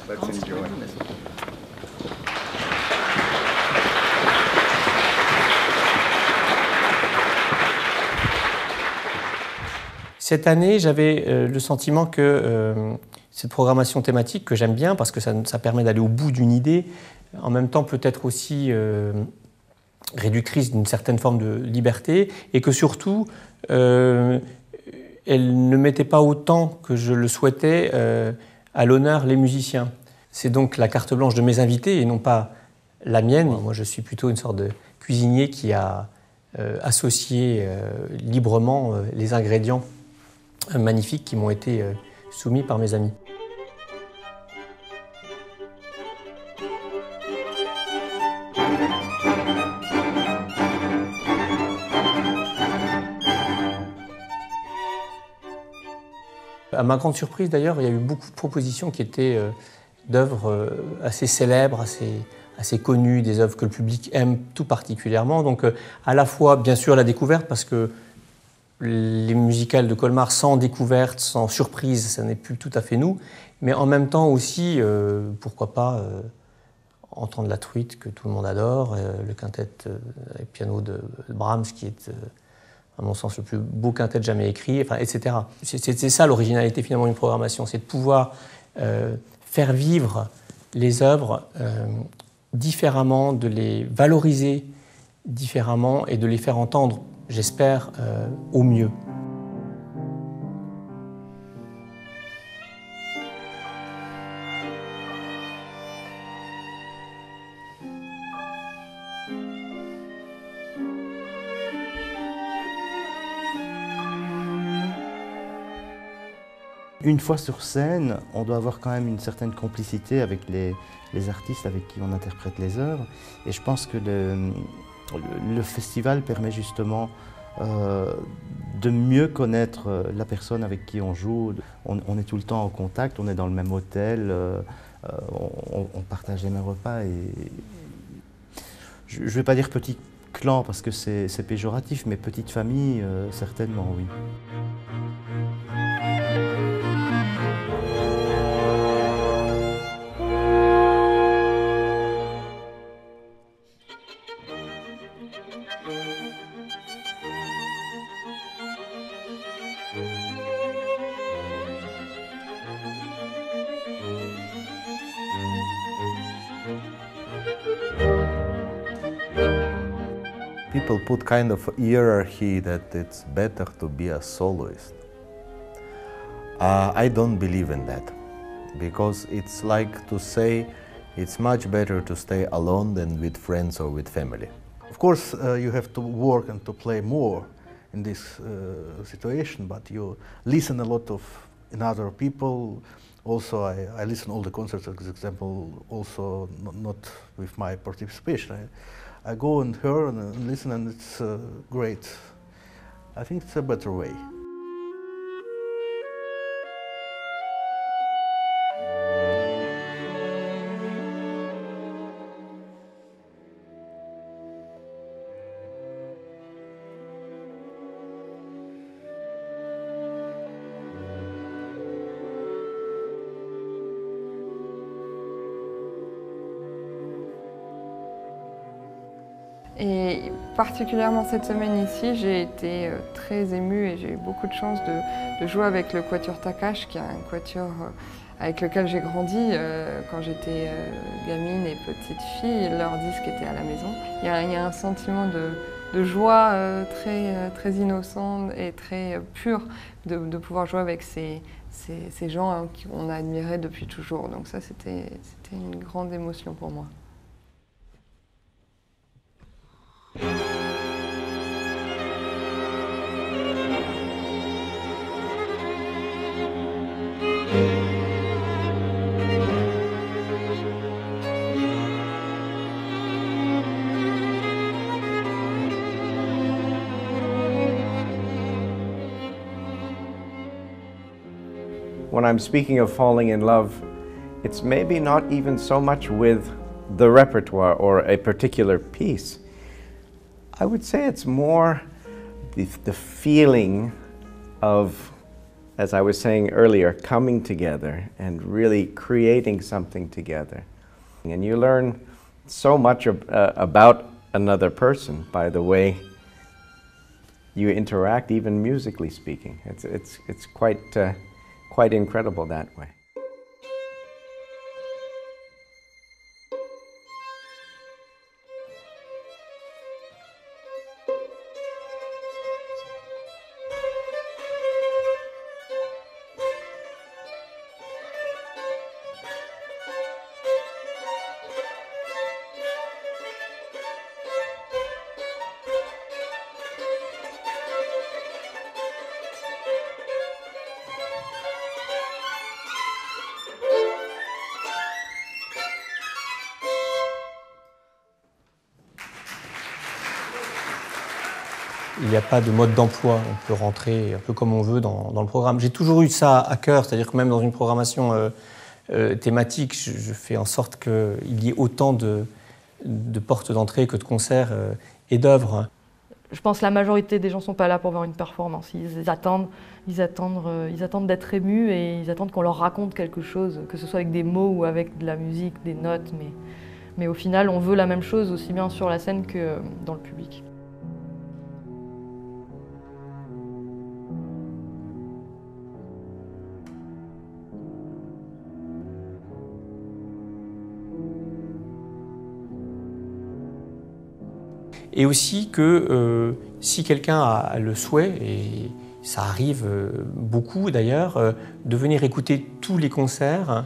Let's enjoy. Cette année, j'avais le sentiment que cette programmation thématique, que j'aime bien parce que ça permet d'aller au bout d'une idée, en même temps peut-être aussi réductrice d'une certaine forme de liberté, et que surtout, elle ne mettait pas autant que je le souhaitais à l'honneur les musiciens. C'est donc la carte blanche de mes invités et non pas la mienne. Moi, je suis plutôt une sorte de cuisinier qui a associé librement les ingrédients magnifiques qui m'ont été soumis par mes amis. À ma grande surprise d'ailleurs, il y a eu beaucoup de propositions qui étaient d'œuvres assez célèbres, assez connues, des œuvres que le public aime tout particulièrement. Donc à la fois, bien sûr, la découverte, parce que les musicales de Colmar sans découverte, sans surprise, ça n'est plus tout à fait nous, mais en même temps aussi, pourquoi pas, entendre la truite que tout le monde adore, le quintet avec piano de Brahms qui est, à mon sens, le plus beau quintet jamais écrit, enfin, etc. C'est ça l'originalité finalement d'une programmation, c'est de pouvoir faire vivre les œuvres différemment, de les valoriser différemment et de les faire entendre, j'espère, au mieux. Une fois sur scène, on doit avoir quand même une certaine complicité avec les artistes avec qui on interprète les œuvres. Et je pense que le festival permet justement de mieux connaître la personne avec qui on joue. On est tout le temps en contact, on est dans le même hôtel, on partage les mêmes repas. Et je ne vais pas dire petit clan parce que c'est péjoratif, mais petite famille, certainement, oui. People put kind of hierarchy that it's better to be a soloist. I don't believe in that, because it's like to say it's much better to stay alone than with friends or with family. Of course, you have to work and to play more in this situation, but you listen a lot in other people. Also, I listen all the concerts, for example, also not with my participation. I go and hear and listen, and it's great. I think it's a better way. Et particulièrement cette semaine ici, j'ai été très émue et j'ai eu beaucoup de chance de jouer avec le Quatuor Takash, qui est un quatuor avec lequel j'ai grandi quand j'étais gamine et petite fille. Leur disque était à la maison. Il y a un sentiment de joie très innocent et très pur de pouvoir jouer avec ces gens qu'on a admirés depuis toujours. Donc ça, c'était une grande émotion pour moi. When I'm speaking of falling in love, it's maybe not even so much with the repertoire or a particular piece. I would say it's more the feeling of as I was saying earlier, coming together and really creating something together. And you learn so much about another person by the way you interact, even musically speaking. It's quite incredible that way. Il n'y a pas de mode d'emploi, on peut rentrer un peu comme on veut dans le programme. J'ai toujours eu ça à cœur, c'est-à-dire que même dans une programmation thématique, je fais en sorte qu'il y ait autant de portes d'entrée que de concerts et d'œuvres. Je pense que la majorité des gens ne sont pas là pour voir une performance. Ils attendent d'être émus et ils attendent qu'on leur raconte quelque chose, que ce soit avec des mots ou avec de la musique, des notes. Mais au final, on veut la même chose aussi bien sur la scène que dans le public. Et aussi que si quelqu'un a le souhait, et ça arrive beaucoup d'ailleurs, de venir écouter tous les concerts,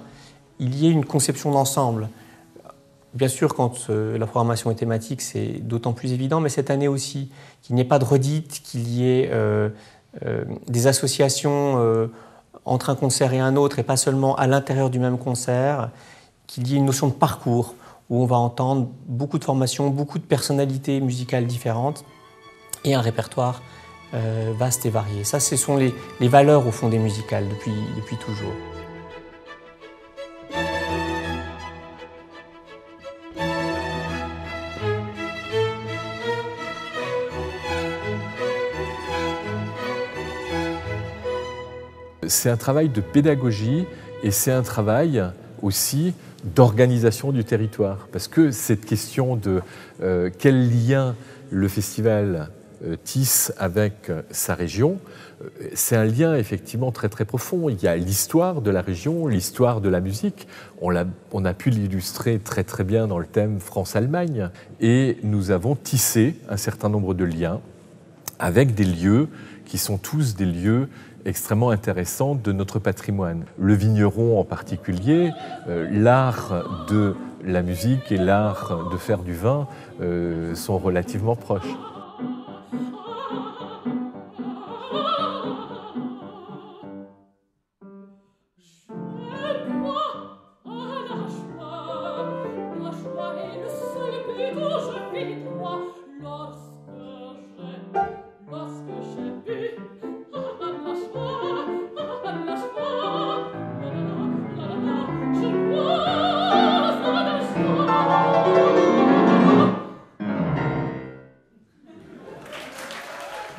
il y ait une conception d'ensemble. Bien sûr, quand la programmation est thématique, c'est d'autant plus évident, mais cette année aussi, qu'il n'y ait pas de redites, qu'il y ait des associations entre un concert et un autre, et pas seulement à l'intérieur du même concert, qu'il y ait une notion de parcours, où on va entendre beaucoup de formations, beaucoup de personnalités musicales différentes et un répertoire vaste et varié. Ça, ce sont les valeurs au fond des musicales depuis toujours. C'est un travail de pédagogie et c'est un travail aussi d'organisation du territoire. Parce que cette question de quel lien le festival tisse avec sa région, c'est un lien effectivement très très profond. Il y a l'histoire de la région, l'histoire de la musique. On a pu l'illustrer très très bien dans le thème France-Allemagne. Et nous avons tissé un certain nombre de liens avec des lieux qui sont tous des lieux extrêmement intéressant de notre patrimoine. Le vigneron en particulier, l'art de la musique et l'art de faire du vin sont relativement proches.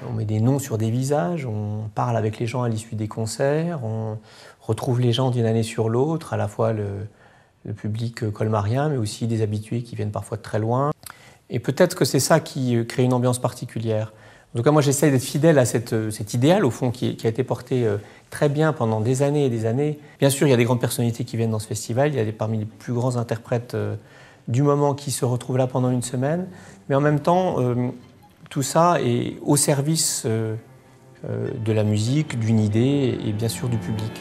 On met des noms sur des visages, on parle avec les gens à l'issue des concerts, on retrouve les gens d'une année sur l'autre, à la fois le public colmarien, mais aussi des habitués qui viennent parfois de très loin. Et peut-être que c'est ça qui crée une ambiance particulière. En tout cas, moi, j'essaie d'être fidèle à cet idéal, au fond, qui a été porté très bien pendant des années et des années. Bien sûr, il y a des grandes personnalités qui viennent dans ce festival, il y a parmi les plus grands interprètes du moment qui se retrouvent là pendant une semaine, mais en même temps, tout ça est au service de la musique, d'une idée et bien sûr du public.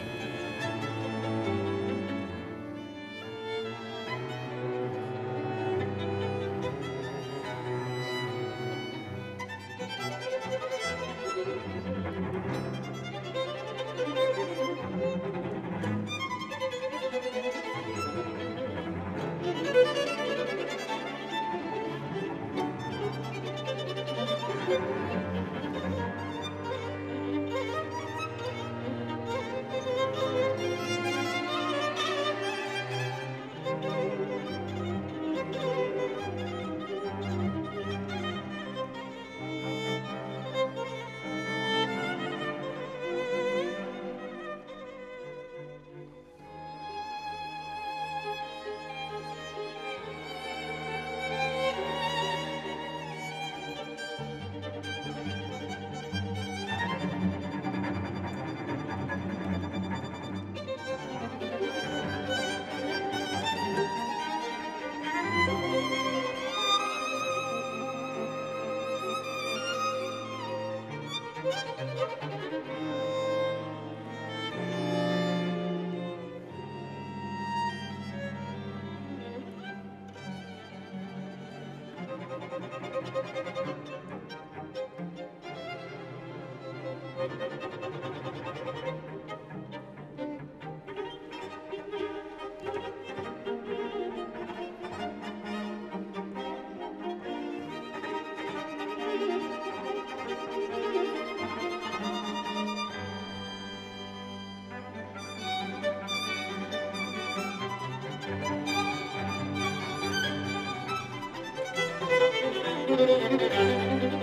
Thank you.